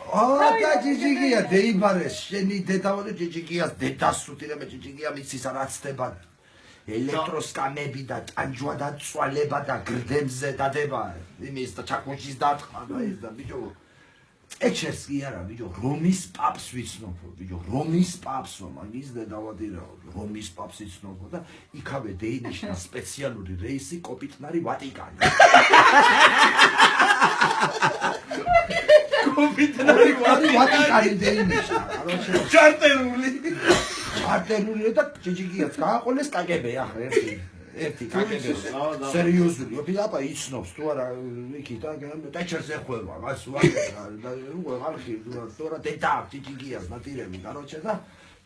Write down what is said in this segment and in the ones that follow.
და ჯიჯიგია დეიბარეს შენი დედაო და ჯიჯიგიას დედასუთი და ჯიჯიგია მიცის რა ცდება ელექტროსკამები და ტანჯვა და წვალება და გრდემზე დადება იმის და ჩაკუჩის დათხმა და ეს და ბიჭო ეჩერს კი არა ბიჭო რომის პაპს ვიცნობ ბიჭო რომის პაპსო მაგის დედავადირაო რომის პაპს ვიცნობ და იქავე დეინიშნა სპეციალური რეისი კოპიტნარი ვატიკანი კოპიტნარი ვატიკანი დეინიშნა ჩარტერული და ჯიჯიგიაც გააყოლეს კაგები ახლა ერთი კაგები სერიოზული ოპილაპა იცნობს თუ არა იქი და ტაჩერს ეხება მას და ხალხი თუ არა დედა ჯიჯიგიას ნატირები კაროჩე და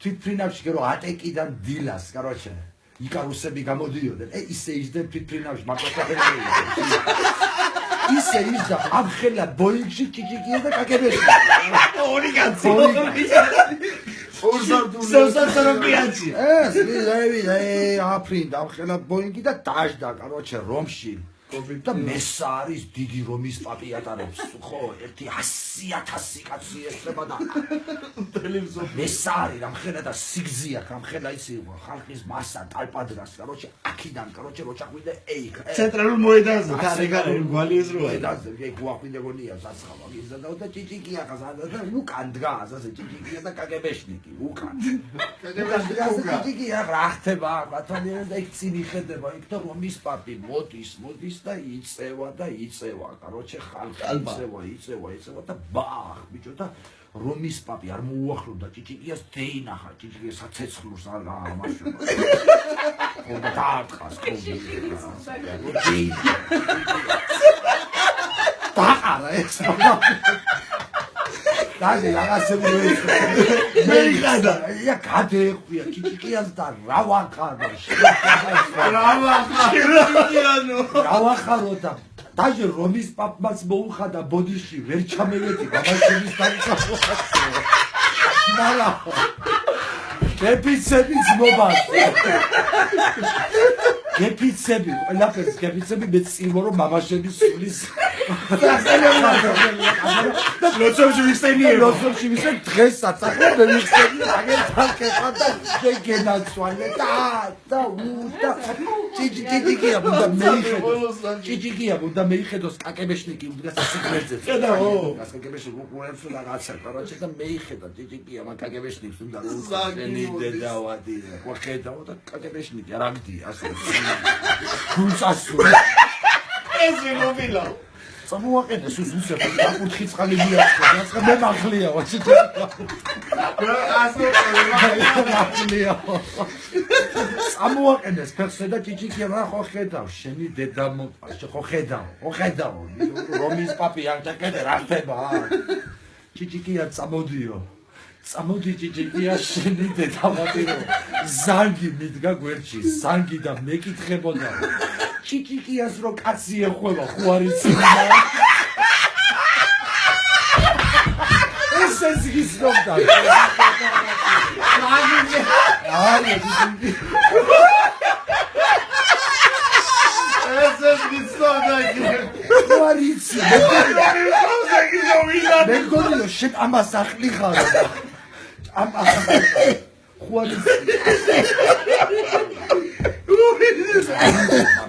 თვითფრინავში რომ ატეკიდან დილას კაროჩე იკარუსები გამოდიოდნენ ისე ისდენ თვითფრინავში მაკროფაგები ისე ისდა ამხელა ბოინგში ჯიჯიგია და კაგები ორი კაცი სოუსარდუნი ეს ვიდა აფრინდა ამხელა ბოინგი და დაждდა კაროჩე რომში და მესა არის დიდი რომის პაპი ატარებს ხო ერთი 100,000 კაცი ესება და მესა არის ამხელა და სიგზია ამხელა ისი ხალხის მასა ტალპადრას კაროჩე აქიდან კაროჩე რო ჩახვიდე ცენტრალურ მოედანზე თარეგარი გვალიეს როა მოედანზე ეგ გვახვიდე გონია საცხავა გიზა და ჯიჯიგია ხაზადა და უკან დგას ასე ჯიჯიგია და კაგებეშნიკი უკან ჯიჯიგია რა ხდება ბათონი და იქ წინი ხედება იქ და რომის პაპი მოდის და იწევა კაროჩე ხალხი იწევა და ბახ ბიჭო და რომის პაპი არ მოუახლოვდა ჯიჯიგიას დეინახა ჯიჯიგიას საცეცხლურს არ ამაშულა ხო და დაარტყას კოვი დაყარა ეს დაჟე რაღაცები მეიხადა ია გადეხვია ჯიჯიგიას და რავახარო რავახარო და დაჟე რომის პაპმაც მოუხადა ბოდიში ვერ ჩამევედი ბაბაშების დამწაფო მალა გეფიცები ძმობას გეფიცები ყველაფერს გეფიცები მე წილმო რომ მამაშების სულის ლოცვებში ვისწენიე დღეს საცახლე მე ვიხსენი აგერთან ხება და შეგენაცვალე და ჯიჯიგია უნდა მეიხედოს ჯიჯიგია უნდა მეიხედოს კაკებეშნიკი უდგას სიგრეზე ხედავ კაკებეშნიკი უყურებს რაღაცა კაროჩე და მეიხედა ჯიჯიგია მაგ კაკებეშნიკს უნდა უხსენი დედავადი ხედავ და კაკებეშნიკი არ აგდია ასე გულწასო ეს ვინობილა წამოაყენე სუსუსე აკუთხი წყალი მიაწყო მე მაღლია ვაჩი ასე მაღლია წამოაყენეს ფეხზე და ჯიჯიგია რა ხო ხედავ შენი დედა მოყვა ხო ხედავ რომის პაპი არ დაკეთე რა ხდება ჯიჯიგია წამოდი ჯიჯიგია შენი დედა მოტირო ზანგი მიდგა გვერდში ზანგი და მეკითხებოდა ჯიჯიგიას რო კაცი ეხვევა ხო არ იცი ეს გიცნობდა ეს გიცნობდა ხო არ იცი მე გონიო შენ ამას ახლი ხარ ხო არ იცი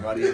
მაგარია